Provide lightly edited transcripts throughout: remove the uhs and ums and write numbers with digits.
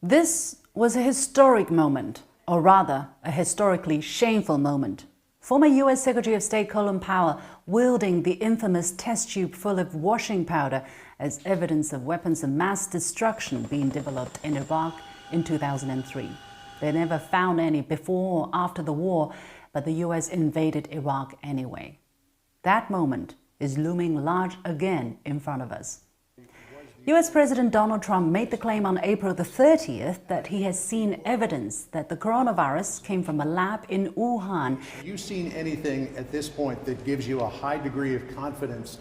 This was a historic moment, or rather, a historically shameful moment. Former US Secretary of State Colin Powell wielding the infamous test tube full of washing powder as evidence of weapons of mass destruction being developed in Iraq in 2003. They never found any before or after the war, but the US invaded Iraq anyway. That moment is looming large again in front of us. US President Donald Trump made the claim on April the 30th that he has seen evidence that the coronavirus came from a lab in Wuhan. Have you seen anything at this point that gives you a high degree of confidence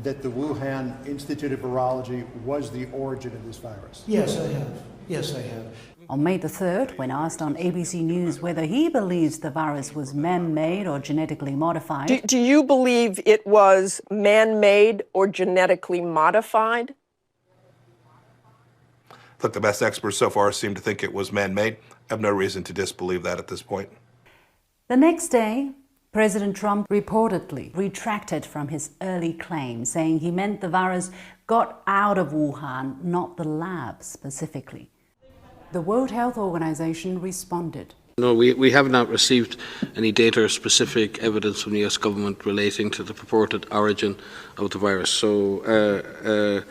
that the Wuhan Institute of Virology was the origin of this virus? Yes, I have. Yes, I have. On May the 3rd, when asked on ABC News whether he believes the virus was man-made or genetically modified. Do you believe it was man-made or genetically modified? Look, the best experts so far seem to think it was man-made. I have no reason to disbelieve that at this point. The next day, President Trump reportedly retracted from his early claim, saying he meant the virus got out of Wuhan, not the lab specifically. The World Health Organization responded. No, we have not received any data or specific evidence from the US government relating to the purported origin of the virus. So,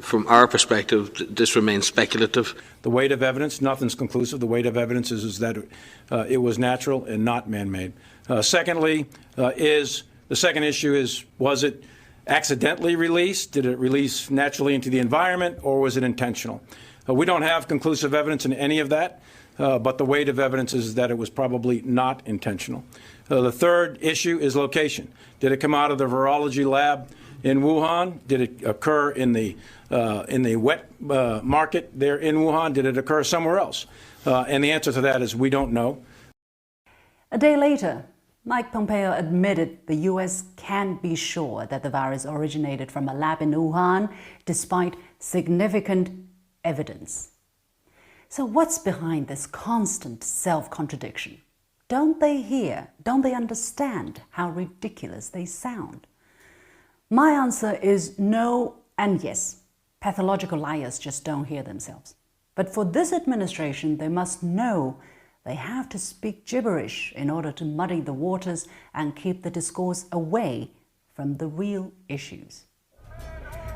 from our perspective, this remains speculative. The weight of evidence, nothing's conclusive. The weight of evidence is that it was natural and not man-made. Secondly, the second issue is, was it accidentally released? Did it release naturally into the environment, or was it intentional? We don't have conclusive evidence in any of that, but the weight of evidence is that it was probably not intentional. The third issue is location. Did it come out of the virology lab in Wuhan? Did it occur in the wet market there in Wuhan? Did it occur somewhere else? And the answer to that is we don't know. A day later, Mike Pompeo admitted the US can't be sure that the virus originated from a lab in Wuhan, despite significant evidence. So what's behind this constant self-contradiction? Don't they hear, don't they understand how ridiculous they sound? My answer is no and yes. Pathological liars just don't hear themselves. But for this administration, they must know they have to speak gibberish in order to muddy the waters and keep the discourse away from the real issues.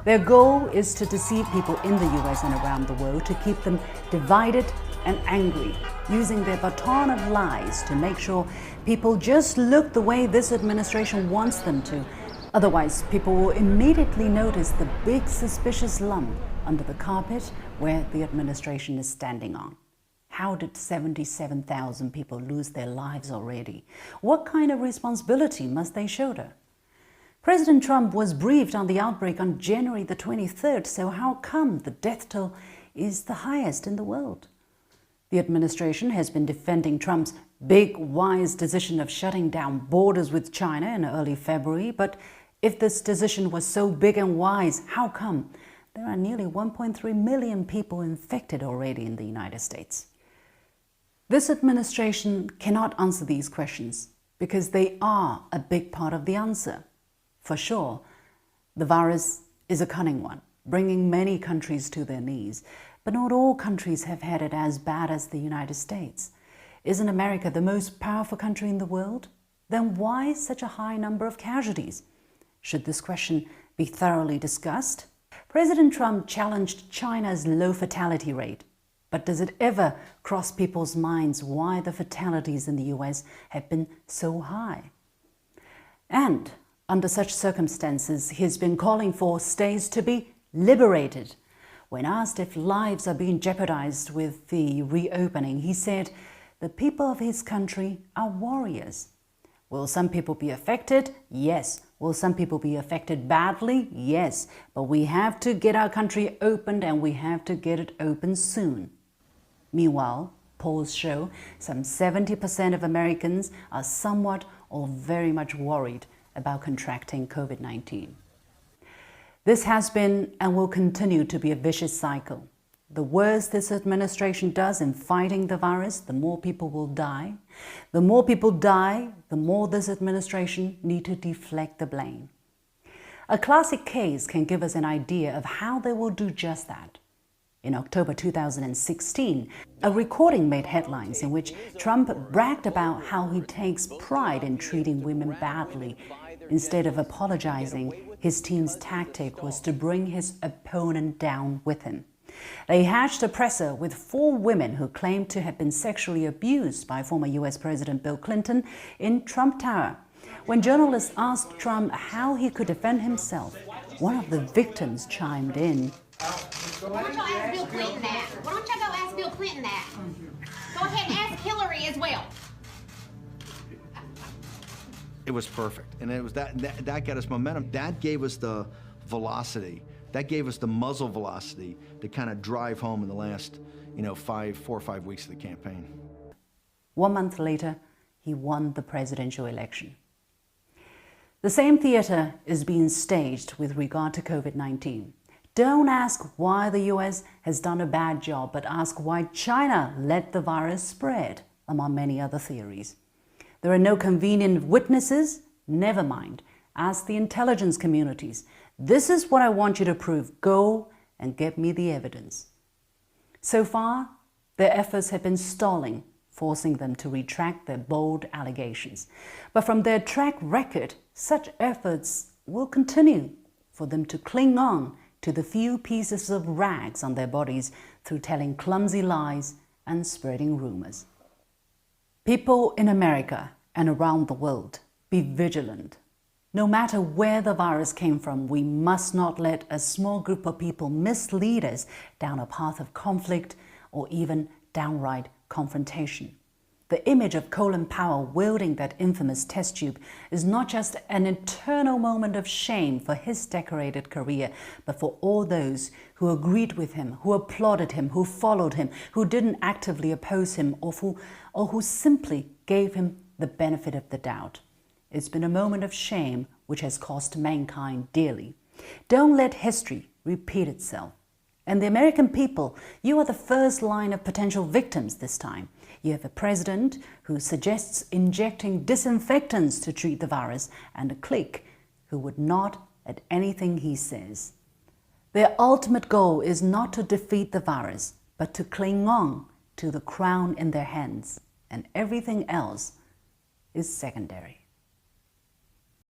Their goal is to deceive people in the US and around the world, to keep them divided and angry, using their baton of lies to make sure people just look the way this administration wants them to. Otherwise, people will immediately notice the big suspicious lump under the carpet where the administration is standing on. How did 77,000 people lose their lives already? What kind of responsibility must they shoulder? President Trump was briefed on the outbreak on January the 23rd, so how come the death toll is the highest in the world? The administration has been defending Trump's big, wise decision of shutting down borders with China in early February, but if this decision was so big and wise, how come there are nearly 1.3 million people infected already in the United States? This administration cannot answer these questions because they are a big part of the answer. For sure, the virus is a cunning one, bringing many countries to their knees. But not all countries have had it as bad as the United States. Isn't America the most powerful country in the world? Then why such a high number of casualties? Should this question be thoroughly discussed? President Trump challenged China's low fatality rate. But does it ever cross people's minds why the fatalities in the US have been so high? And under such circumstances, he's been calling for states to be liberated. When asked if lives are being jeopardized with the reopening, he said the people of his country are warriors. Will some people be affected? Yes. Will some people be affected badly? Yes. But we have to get our country opened, and we have to get it open soon. Meanwhile, polls show some 70% of Americans are somewhat or very much worried about contracting COVID-19. This has been and will continue to be a vicious cycle. The worse this administration does in fighting the virus, the more people will die. The more people die, the more this administration need to deflect the blame. A classic case can give us an idea of how they will do just that. In October 2016, a recording made headlines in which Trump bragged about how he takes pride in treating women badly. Instead of apologizing, his team's tactic was to bring his opponent down with him. They hatched a presser with 4 women who claimed to have been sexually abused by former US President Bill Clinton in Trump Tower. When journalists asked Trump how he could defend himself, one of the victims chimed in. Why don't y'all ask Bill Clinton that? Why don't y'all go ask Bill Clinton that? Go ahead and ask Hillary as well. It was perfect, and it was that got us momentum. That gave us the velocity. That gave us the muzzle velocity to kind of drive home in the last, 4 or 5 weeks of the campaign. 1 month later, he won the presidential election. The same theater is being staged with regard to COVID-19. Don't ask why the US has done a bad job, but ask why China let the virus spread, among many other theories. There are no convenient witnesses? Never mind. Ask the intelligence communities. This is what I want you to prove. Go and get me the evidence. So far, their efforts have been stalling, forcing them to retract their bold allegations. But from their track record, such efforts will continue for them to cling on to the few pieces of rags on their bodies through telling clumsy lies and spreading rumors. People in America and around the world, be vigilant. No matter where the virus came from, we must not let a small group of people mislead us down a path of conflict or even downright confrontation. The image of Colin Powell wielding that infamous test tube is not just an eternal moment of shame for his decorated career, but for all those who agreed with him, who applauded him, who followed him, who didn't actively oppose him, or who simply gave him the benefit of the doubt. It's been a moment of shame which has cost mankind dearly. Don't let history repeat itself. And the American people, you are the first line of potential victims this time. You have a president who suggests injecting disinfectants to treat the virus and a clique who would nod at anything he says. Their ultimate goal is not to defeat the virus, but to cling on to the crown in their hands, and everything else is secondary.